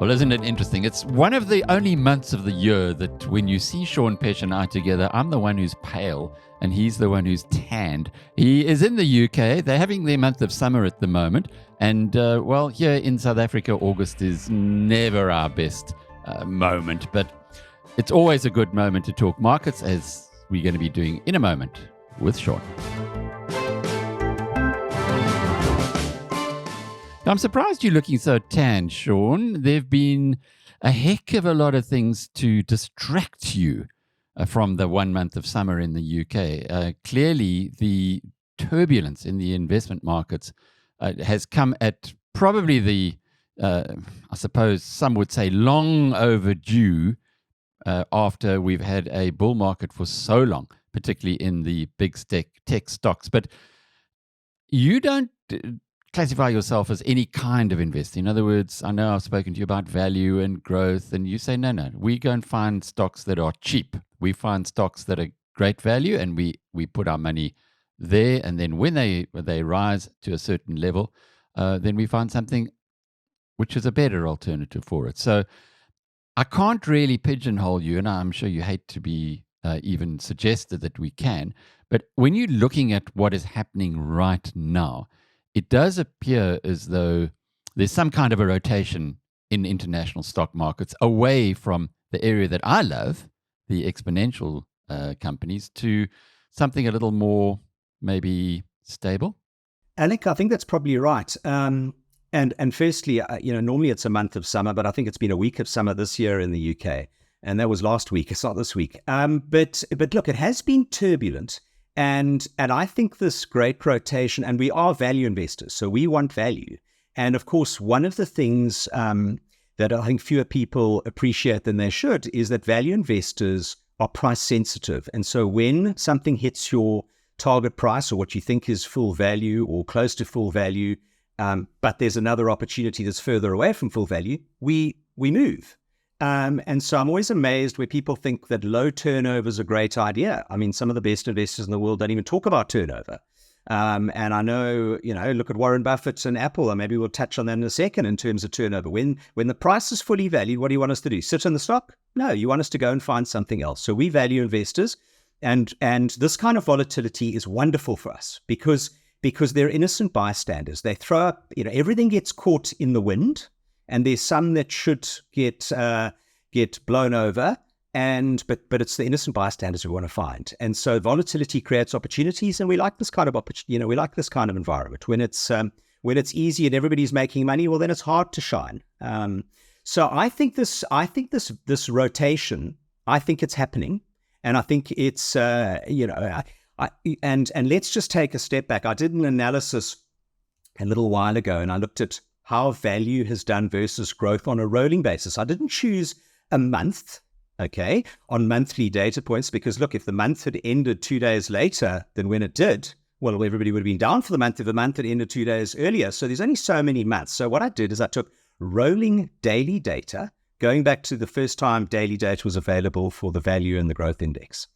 Well, isn't it interesting? It's one of the only months of the year that when you see Sean Peche and I together, I'm the one who's pale and he's the one who's tanned. He is in the UK. They're having their month of summer at the moment. And, well, here in South Africa, August is never our best moment. But it's always a good moment to talk markets, as we're going to be doing in a moment with Sean. I'm surprised you're looking so tan, Sean. There have been a heck of a lot of things to distract you from the 1 month of summer in the UK. Clearly, the turbulence in the investment markets has come at probably the, I suppose some would say, long overdue after we've had a bull market for so long, particularly in the big tech stocks. But you don't classify yourself as any kind of investor. In other words, I know I've spoken to you about value and growth, and you say, no, we go and find stocks that are cheap. We find stocks that are great value, and we put our money there. And then when they rise to a certain level, then we find something which is a better alternative for it. So I can't really pigeonhole you, and I'm sure you hate to be even suggested that we can. But when you're looking at what is happening right now, it does appear as though there's some kind of a rotation in international stock markets away from the area that I love, the exponential companies, to something a little more maybe stable. Alec, I think that's probably right. And firstly, normally it's a month of summer, but I think it's been a week of summer this year in the UK. And that was last week. It's not this week. But look, it has been turbulent. And I think this great rotation, and we are value investors, so we want value. And of course, one of the things that I think fewer people appreciate than they should is that value investors are price sensitive. And so when something hits your target price, or what you think is full value or close to full value, but there's another opportunity that's further away from full value, we move. And so I'm always amazed where people think that low turnover is a great idea. I mean, some of the best investors in the world don't even talk about turnover. And I know, look at Warren Buffett and Apple, and maybe we'll touch on that in a second in terms of turnover. When the price is fully valued, what do you want us to do? Sit in the stock? No, you want us to go and find something else. So we value investors, and this kind of volatility is wonderful for us because they're innocent bystanders. They throw up, everything gets caught in the wind. And there's some that should get blown over, but it's the innocent bystanders we want to find. And so volatility creates opportunities, and we like this kind of we like this kind of environment. When it's easy and everybody's making money, well, then it's hard to shine. So I think this rotation, I think it's happening, and I think it's and let's just take a step back. I did an analysis a little while ago, and I looked at how value has done versus growth on a rolling basis. I didn't choose a month, on monthly data points, because look, if the month had ended 2 days later than when it did, well, everybody would have been down for the month if the month had ended 2 days earlier. So there's only so many months. So what I did is I took rolling daily data, going back to the first time daily data was available for the value and the growth index.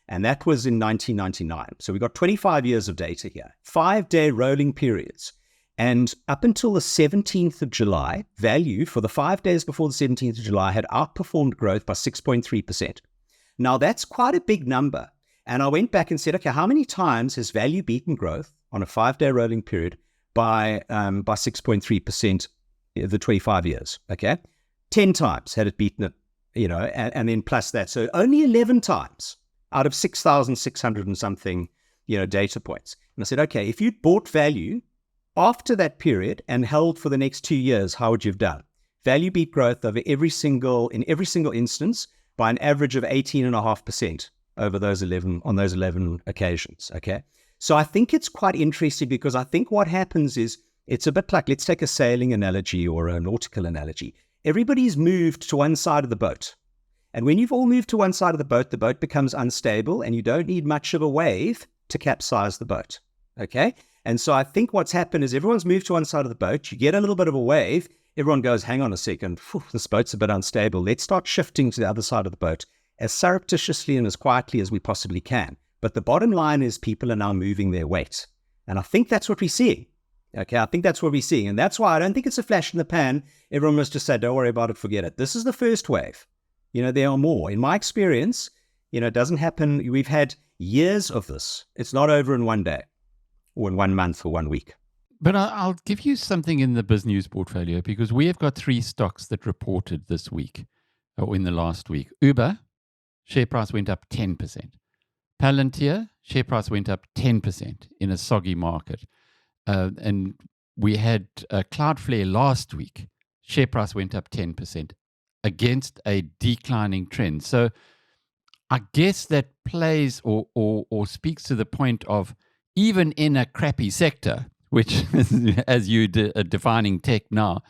And that was in 1999. So we got 25 years of data here, 5-day rolling periods. And up until the 17th of July, value for the 5 days before the 17th of July had outperformed growth by 6.3%. Now, that's quite a big number. And I went back and said, okay, how many times has value beaten growth on a 5-day rolling period by 6.3% the 25 years? 10 times had it beaten it, and then plus that. So only 11 times out of 6,600 and something, data points. And I said, okay, if you'd bought value after that period and held for the next 2 years, how would you have done? Value beat growth in every single instance by an average of 18.5% over those 11 occasions. So I think it's quite interesting, because I think what happens is it's a bit like, let's take a sailing analogy or a nautical analogy. Everybody's moved to one side of the boat. And when you've all moved to one side of the boat becomes unstable, and you don't need much of a wave to capsize the boat. And so I think what's happened is everyone's moved to one side of the boat. You get a little bit of a wave. Everyone goes, hang on a second, this boat's a bit unstable. Let's start shifting to the other side of the boat as surreptitiously and as quietly as we possibly can. But the bottom line is people are now moving their weight. And I think that's what we're seeing. Okay, I think that's what we're seeing. And that's why I don't think it's a flash in the pan. Everyone must just say, don't worry about it, forget it. This is the first wave. There are more. In my experience, it doesn't happen. We've had years of this. It's not over in one day or in 1 month or 1 week. But I'll give you something in the BizNews portfolio, because we have got 3 stocks that reported this week or in the last week. Uber, share price went up 10%. Palantir, share price went up 10% in a soggy market. And we had Cloudflare last week. Share price went up 10% against a declining trend. So I guess that plays or speaks to the point of, even in a crappy sector, which as you are defining tech now,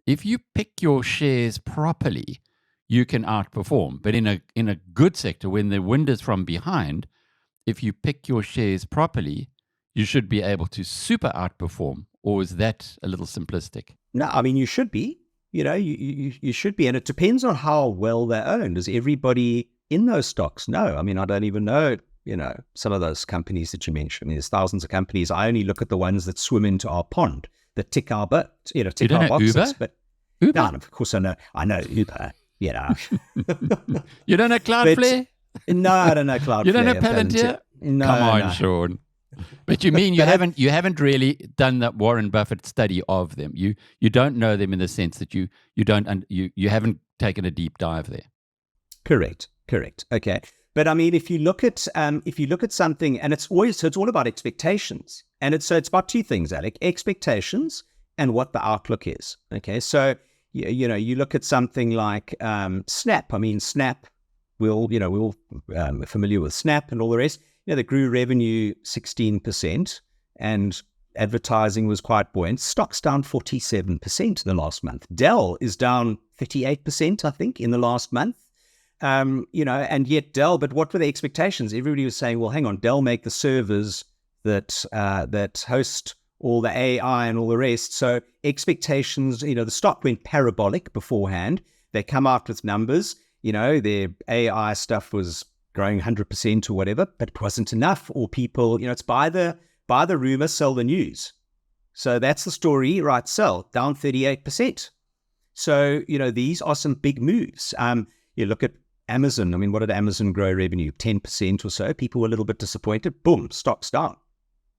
if you pick your shares properly, you can outperform. But in a good sector, when the wind is from behind, if you pick your shares properly, you should be able to super outperform. Or is that a little simplistic? No, I mean, you should be. You should be. And it depends on how well they're owned. Does everybody in those stocks know? I mean, I don't even know, some of those companies that you mentioned. There's thousands of companies. I only look at the ones that swim into our pond, that tick our boxes. You don't know boxes. Uber? But Uber? No, of course I know Uber. You don't know Cloudflare? No, I don't know Cloudflare. You don't know Palantir? No, Come on, no. Sean. But you mean you haven't really done that Warren Buffett study of them. You don't know them in the sense that you haven't taken a deep dive there. Correct. Okay. But I mean, if you look at something, and it's all about expectations, and it's about 2 things, Alec: expectations and what the outlook is. Okay, so you look at something like Snap. I mean, Snap. We're all familiar with Snap and all the rest. They grew revenue 16%, and advertising was quite buoyant. Stock's down 47% in the last month. Dell is down 38%, I think, in the last month. And yet Dell, but what were the expectations? Everybody was saying, well, hang on, Dell make the servers that host all the AI and all the rest. So expectations, the stock went parabolic beforehand. They come out with numbers, their AI stuff was growing 100% or whatever, but it wasn't enough. Or people, it's buy the rumor, sell the news. So that's the story, right? Sell, down 38%. So, these are some big moves. You look at Amazon. I mean, what did Amazon grow revenue? 10% or so. People were a little bit disappointed. Boom, stock's down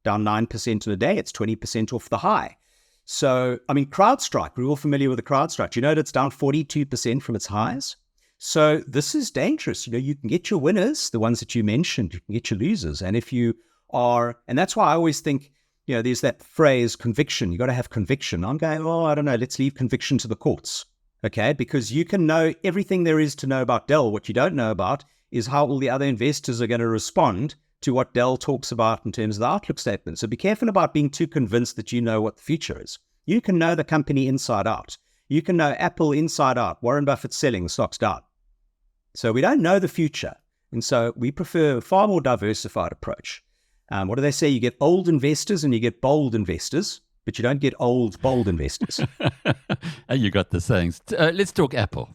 9% in a day. It's 20% off the high. So, I mean, CrowdStrike, we're all familiar with the CrowdStrike. You know that it's down 42% from its highs. So this is dangerous. You can get your winners, the ones that you mentioned, you can get your losers. And if you are, and that's why I always think, there's that phrase, conviction. You got to have conviction. I'm going, I don't know, let's leave conviction to the courts. Okay, because you can know everything there is to know about Dell. What you don't know about is how all the other investors are going to respond to what Dell talks about in terms of the outlook statement. So be careful about being too convinced that you know what the future is. You can know the company inside out. You can know Apple inside out. Warren Buffett selling, the stock's down. So we don't know the future. And so we prefer a far more diversified approach. What do they say? You get old investors and you get bold investors, but you don't get old, bold investors. You got the sayings. Let's talk Apple.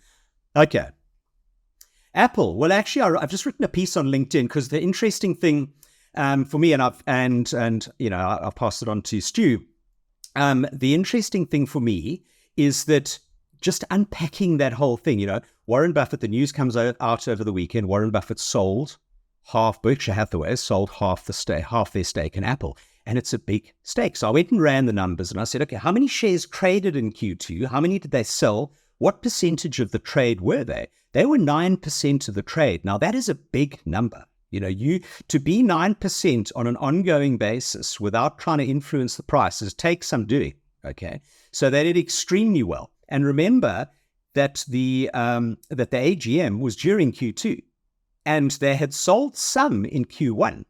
Okay. Apple. Well, actually, I've just written a piece on LinkedIn because the interesting thing for me, and I've passed it on to Stu. The interesting thing for me is that just unpacking that whole thing, Warren Buffett, the news comes out over the weekend. Warren Buffett sold Berkshire Hathaway sold half their stake in Apple. And it's a big stake. So I went and ran the numbers and I said, okay, how many shares traded in Q2? How many did they sell? What percentage of the trade were they? They were 9% of the trade. Now that is a big number. To be 9% on an ongoing basis without trying to influence the prices takes some doing. Okay. So they did extremely well. And remember that the AGM was during Q2 and they had sold some in Q1.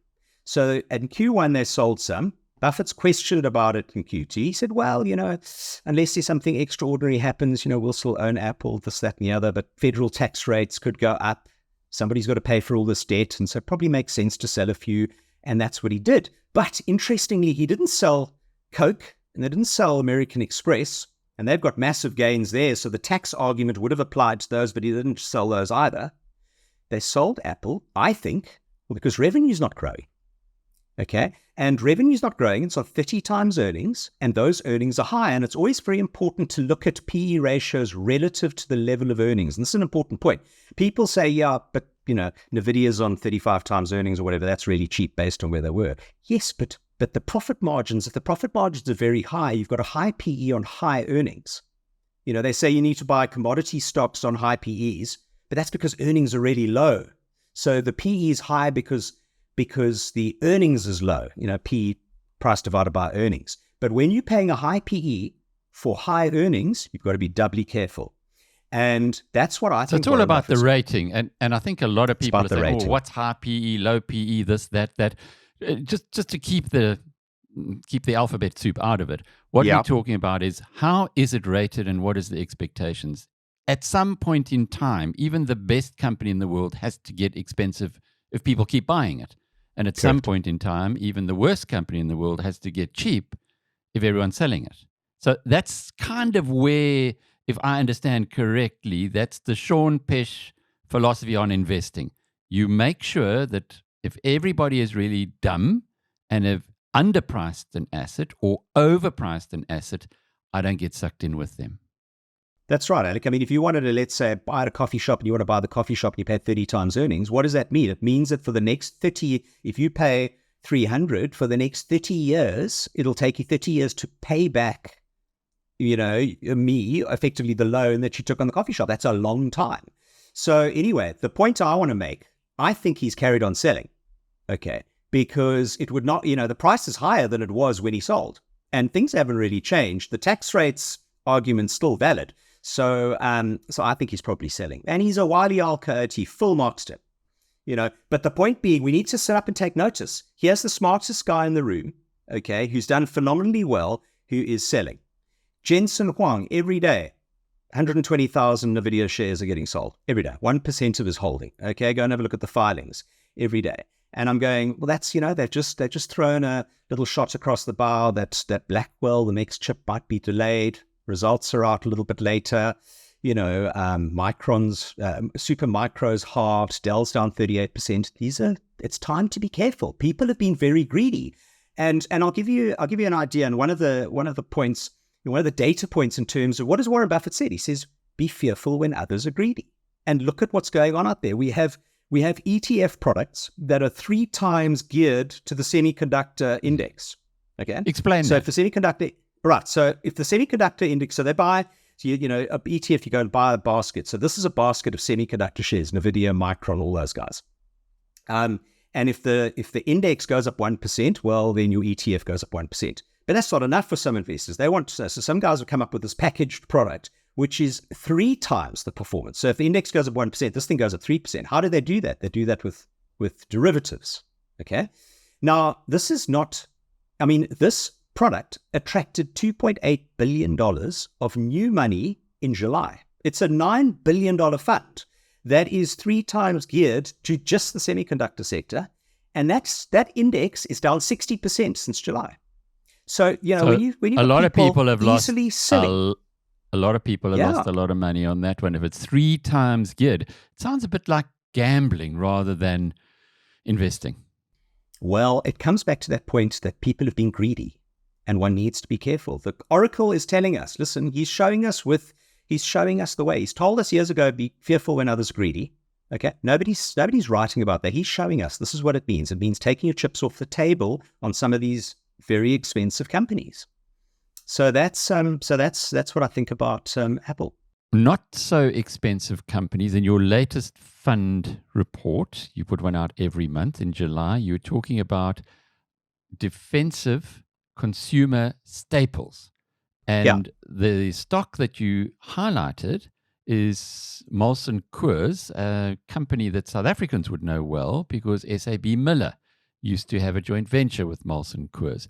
So in Q1, they sold some. Buffett's questioned about it in Q2. He said, well, unless there's something extraordinary happens, we'll still own Apple, this, that, and the other, but federal tax rates could go up. Somebody's got to pay for all this debt. And so it probably makes sense to sell a few. And that's what he did. But interestingly, he didn't sell Coke and they didn't sell American Express. And they've got massive gains there. So the tax argument would have applied to those, but he didn't sell those either. They sold Apple, I think, because revenue's not growing. Okay. And revenue's not growing. It's on 30 times earnings, and those earnings are high. And it's always very important to look at PE ratios relative to the level of earnings. And this is an important point. People say, yeah, but Nvidia's on 35 times earnings or whatever. That's really cheap based on where they were. Yes, but the profit margins, if the profit margins are very high, you've got a high PE on high earnings. They say you need to buy commodity stocks on high PEs, but that's because earnings are really low. So the PE is high because the earnings is low, PE, price divided by earnings. But when you're paying a high PE for high earnings, you've got to be doubly careful. And that's what I think. So it's all about the rating. And I think a lot of people are saying, oh, what's high PE, low PE, this, that. Just to keep the alphabet soup out of it. What we're talking about is how is it rated and what is the expectations? At some point in time, even the best company in the world has to get expensive if people keep buying it. And at some point in time, even the worst company in the world has to get cheap if everyone's selling it. So that's kind of where, if I understand correctly, that's the Sean Peche philosophy on investing. You make sure that if everybody is really dumb and have underpriced an asset or overpriced an asset, I don't get sucked in with them. That's right, Alec. I mean, if you wanted to, let's say, buy at a coffee shop and you want to buy the coffee shop and you pay 30 times earnings, what does that mean? It means that for the next 30, if you pay 300 for the next 30 years, it'll take you 30 years to pay back, me, effectively the loan that you took on the coffee shop. That's a long time. So anyway, the point I want to make, I think he's carried on selling, okay, because it would not, the price is higher than it was when he sold and things haven't really changed. The tax rates argument's still valid. So I think he's probably selling. And he's a wily old coyote, he full marks it, But the point being, we need to sit up and take notice. Here's the smartest guy in the room, okay, who's done phenomenally well, who is selling. Jensen Huang, every day, 120,000 Nvidia shares are getting sold every day, 1% of his holding. Okay, go and have a look at the filings every day. And I'm going, well, that's, they've just thrown a little shot across the bow that Blackwell, the next chip might be delayed. Results are out a little bit later. Micron's, Super Micro's halved, Dell's down 38%. It's time to be careful. People have been very greedy. And I'll give you an idea. And one of the points, one of the data points in terms of what has Warren Buffett said? He says, be fearful when others are greedy. And look at what's going on out there. We have ETF products that are 3 times geared to the semiconductor index. Okay. Explain so that. If the semiconductor, right. So if the semiconductor index, so they buy, a ETF, you go and buy a basket. So this is a basket of semiconductor shares, Nvidia, Micron, all those guys. And if the index goes up 1%, well, then your ETF goes up 1%. But that's not enough for some investors. They want so some guys have come up with this packaged product, which is 3 times the performance. So if the index goes up 1%, this thing goes up 3%. How do they do that? They do that with derivatives. Okay. Now, this product attracted $2.8 billion of new money in July. It's a $9 billion fund that is 3 times geared to just the semiconductor sector. And that index is down 60% since July. So, when you a lot of people have lost selling, a lot of people have lost a lot of money on that one. If it's 3 times geared, it sounds a bit like gambling rather than investing. Well, it comes back to that point that people have been greedy and one needs to be careful. The Oracle is telling us, listen, he's showing us the way. He's told us years ago, be fearful when others are greedy. Okay. Nobody's writing about that. He's showing us this is what it means. It means taking your chips off the table on some of these very expensive companies. So that's what I think about Apple. Not so expensive companies. In your latest fund report, you put one out every month in July, you were talking about defensive consumer staples. And the stock that you highlighted is Molson Coors, a company that South Africans would know well because SAB Miller used to have a joint venture with Molson Coors.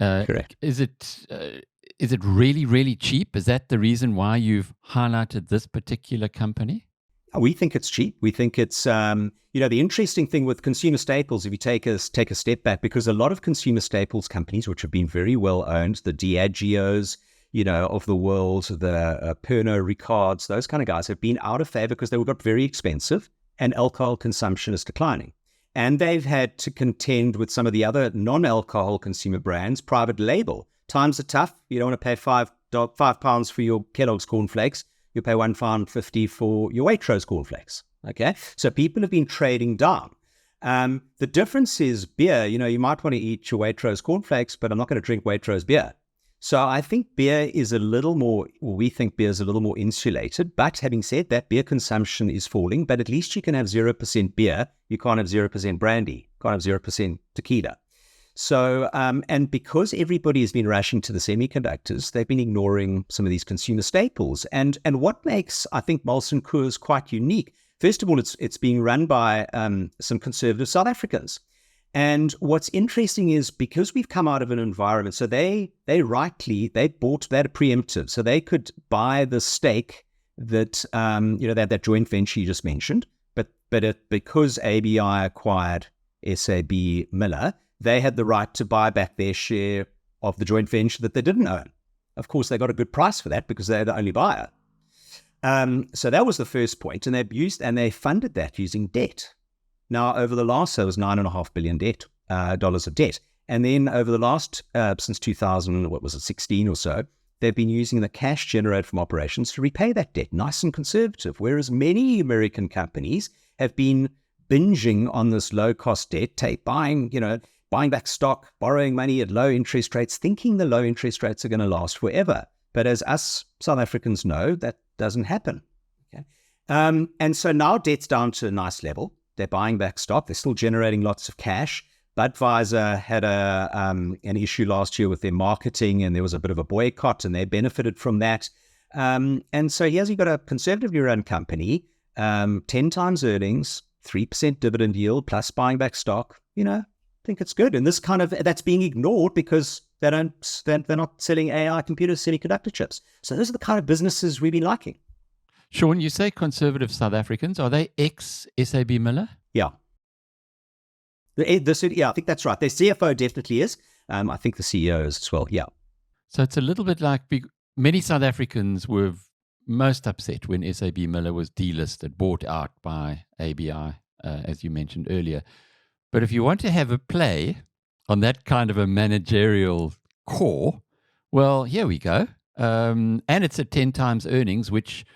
Correct. Is it really, really cheap? Is that the reason why you've highlighted this particular company? We think it's cheap. We think it's, the interesting thing with consumer staples, if you take a step back, because a lot of consumer staples companies, which have been very well owned, the Diageos, of the world, the Pernod Ricards, those kind of guys have been out of favor because they got very expensive and alcohol consumption is declining. And they've had to contend with some of the other non-alcohol consumer brands, private label. Times are tough. You don't want to pay £5 for your Kellogg's cornflakes. You pay £1.50 for your Waitrose cornflakes. Okay, so people have been trading down. The difference is beer. You might want to eat your Waitrose cornflakes, but I'm not going to drink Waitrose beer. So I think beer is a little more, we think beer is a little more insulated. But having said that, beer consumption is falling, but at least you can have 0% beer. You can't have 0% brandy, can't have 0% tequila. So, and because everybody has been rushing to the semiconductors, they've been ignoring some of these consumer staples. And what makes, I think, Molson Coors quite unique, first of all, it's being run by some conservative South Africans. And what's interesting is because we've come out of an environment, so they bought that preemptive, so they could buy the stake that that joint venture you just mentioned, but because ABI acquired SAB Miller, they had the right to buy back their share of the joint venture that they didn't own. Of course, they got a good price for that because they're the only buyer. So that was the first point, and they funded that using debt. Now, over the last, so it was $9.5 billion dollars of debt. And then over the last, since 2016 or so, they've been using the cash generated from operations to repay that debt, nice and conservative. Whereas many American companies have been binging on this low-cost debt, buying back stock, borrowing money at low interest rates, thinking the low interest rates are going to last forever. But as us South Africans know, that doesn't happen. Okay? And so now debt's down to a nice level. They're buying back stock. They're still generating lots of cash. Budweiser had an issue last year with their marketing, and there was a bit of a boycott, and they benefited from that. And so here's, you've got a conservatively run company, 10 times earnings, 3% dividend yield, plus buying back stock. I think it's good. And this that's being ignored because they're not selling AI computers, semiconductor chips. So those are the kind of businesses we've been liking. Sean, you say conservative South Africans. Are they ex-SAB Miller? Yeah. I think that's right. Their CFO definitely is. I think the CEO is as well, yeah. So it's a little bit like many South Africans were most upset when SAB Miller was delisted, bought out by ABI, as you mentioned earlier. But if you want to have a play on that kind of a managerial core, well, here we go. And it's at 10 times earnings, which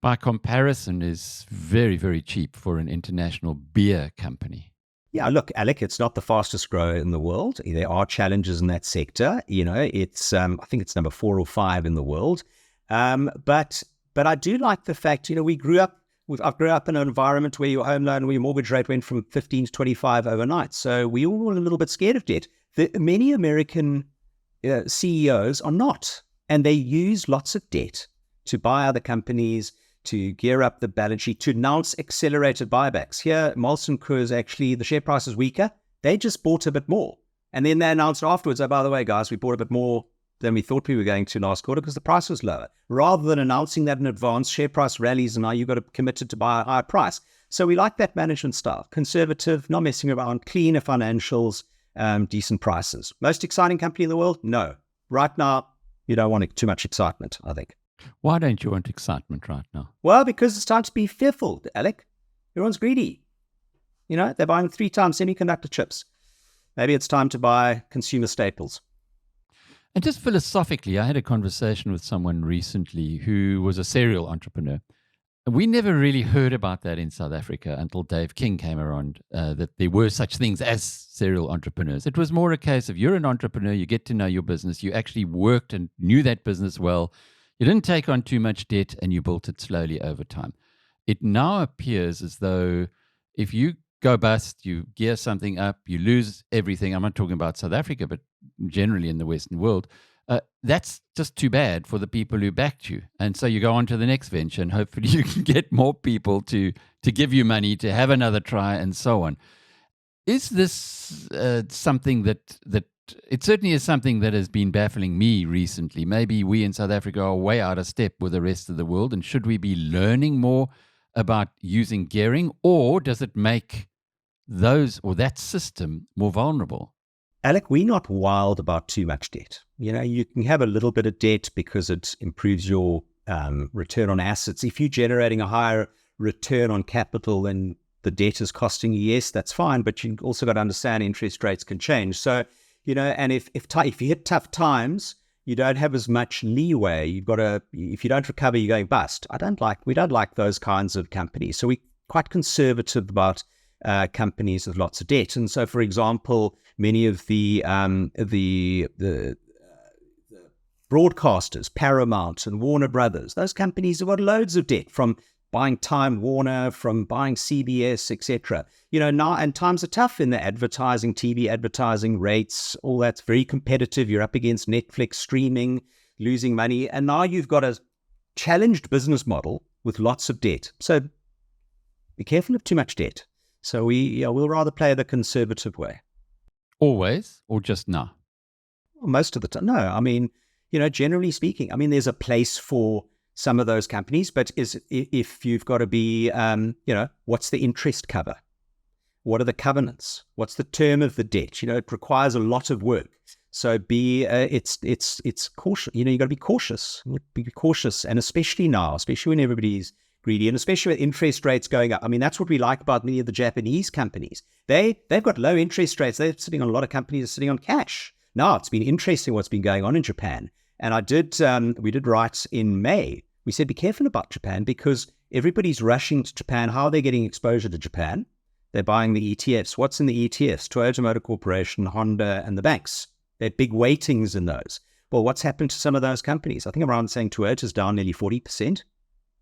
by comparison is very, very cheap for an international beer company. Yeah, look, Alec, it's not the fastest grower in the world. There are challenges in that sector. It's I think it's number 4 or 5 in the world. But I do like the fact, I grew up in an environment where your home loan or your mortgage rate went from 15 to 25 overnight. So we all were a little bit scared of debt. Many American CEOs are not, and they use lots of debt to buy other companies, to gear up the balance sheet, to announce accelerated buybacks. Here, Molson Coors, actually, the share price is weaker. They just bought a bit more. And then they announced afterwards, oh, by the way, guys, we bought a bit more than we thought we were going to last quarter because the price was lower. Rather than announcing that in advance, share price rallies and now you've got to committed to buy a higher price. So we like that management style. Conservative, not messing around, cleaner financials, decent prices. Most exciting company in the world? No. Right now, you don't want too much excitement, I think. Why don't you want excitement right now? Well, because it's time to be fearful, Alec. Everyone's greedy. They're buying 3 times semiconductor chips. Maybe it's time to buy consumer staples. And just philosophically, I had a conversation with someone recently who was a serial entrepreneur. We never really heard about that in South Africa until Dave King came around, that there were such things as serial entrepreneurs. It was more a case of you're an entrepreneur, you get to know your business, you actually worked and knew that business well. You didn't take on too much debt and you built it slowly over time. It now appears as though if you go bust, you gear something up, you lose everything. I'm not talking about South Africa, but generally in the Western world. That's just too bad for the people who backed you. And so you go on to the next venture and hopefully you can get more people to give you money, to have another try and so on. Is this something that it certainly is something that has been baffling me recently? Maybe we in South Africa are way out of step with the rest of the world, and should we be learning more about using gearing, or does it make those or that system more vulnerable? Alec, we're not wild about too much debt. You can have a little bit of debt because it improves your return on assets. If you're generating a higher return on capital than the debt is costing you, yes, that's fine, but you also got to understand interest rates can change. So, and if you hit tough times, you don't have as much leeway. If you don't recover, you're going bust. We don't like those kinds of companies. So we're quite conservative about companies with lots of debt. And so, for example, many of the broadcasters, Paramount and Warner Brothers, those companies have got loads of debt from buying Time Warner, from buying CBS, etc. Now, and times are tough in the advertising, TV advertising rates, all that's very competitive. You're up against Netflix streaming, losing money. And now you've got a challenged business model with lots of debt. So be careful of too much debt. So we'll rather play the conservative way. Always, or just now? Most of the time. No, I mean, generally speaking, I mean, there's a place for some of those companies, but if you've got to be, what's the interest cover? What are the covenants? What's the term of the debt? It requires a lot of work. So it's cautious. You got to be cautious. Be cautious, and especially now, especially when everybody's greedy, and especially with interest rates going up. I mean, that's what we like about many of the Japanese companies. They've got low interest rates. They're sitting on a lot of companies are sitting on cash. Now, it's been interesting what's been going on in Japan. And we did write in May. We said, be careful about Japan because everybody's rushing to Japan. How are they getting exposure to Japan? They're buying the ETFs. What's in the ETFs? Toyota Motor Corporation, Honda, and the banks. They're big weightings in those. Well, what's happened to some of those companies? I think I'm around saying Toyota's down nearly 40%.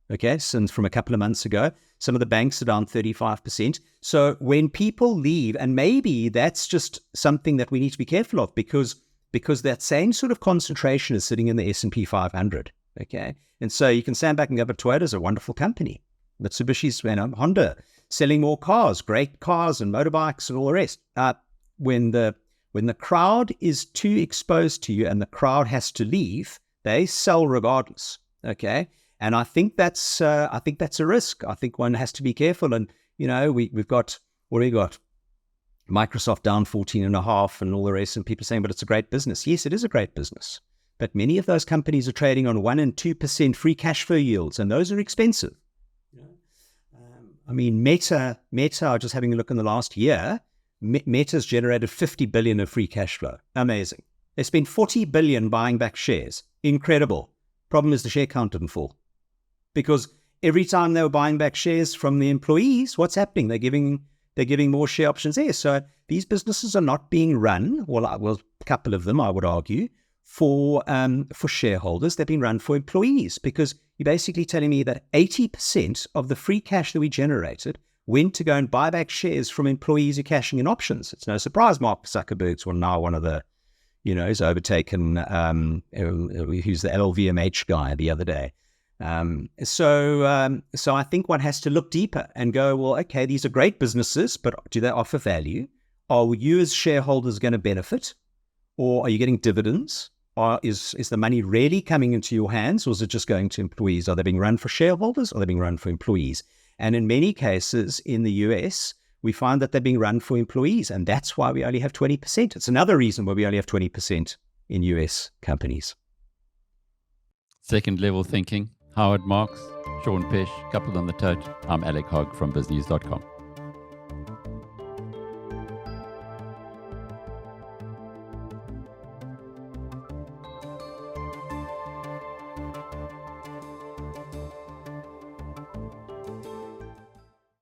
Okay, since from a couple of months ago. Some of the banks are down 35%. So when people leave, and maybe that's just something that we need to be careful of because that same sort of concentration is sitting in the S&P 500. Okay, and so you can stand back and go, but Toyota's a wonderful company. Mitsubishi's, Honda, selling more cars, great cars and motorbikes and all the rest. When the crowd is too exposed to you and the crowd has to leave, they sell regardless. Okay, and I think that's a risk. I think one has to be careful. And we've got what do we got? Microsoft down 14.5 and all the rest, and people saying, but it's a great business. Yes, it is a great business. But many of those companies are trading on 1% and 2% free cash flow yields, and those are expensive. I mean, Meta, just having a look in the last year, Meta's generated 50 billion of free cash flow. Amazing. They spent 40 billion buying back shares. Incredible. Problem is the share count didn't fall. Because every time they were buying back shares from the employees, what's happening? They're giving more share options there. So these businesses are not being run, well, a couple of them, I would argue, for shareholders. They're being run for employees, because you're basically telling me that 80% of the free cash that we generated went to go and buy back shares from employees who are cashing in options. It's no surprise Mark Zuckerberg's now one of the, he's overtaken, who's the LVMH guy the other day. So I think one has to look deeper and go, well, okay, these are great businesses, but do they offer value? Are you as shareholders going to benefit? Or are you getting dividends? Or is the money really coming into your hands, or is it just going to employees? Are they being run for shareholders, or are they being run for employees? And in many cases in the US, we find that they're being run for employees, and that's why we only have 20%. It's another reason why we only have 20% in US companies. Second level thinking. Howard Marks, Sean Peche, coupled on the tote. I'm Alec Hogg from BizNews.com.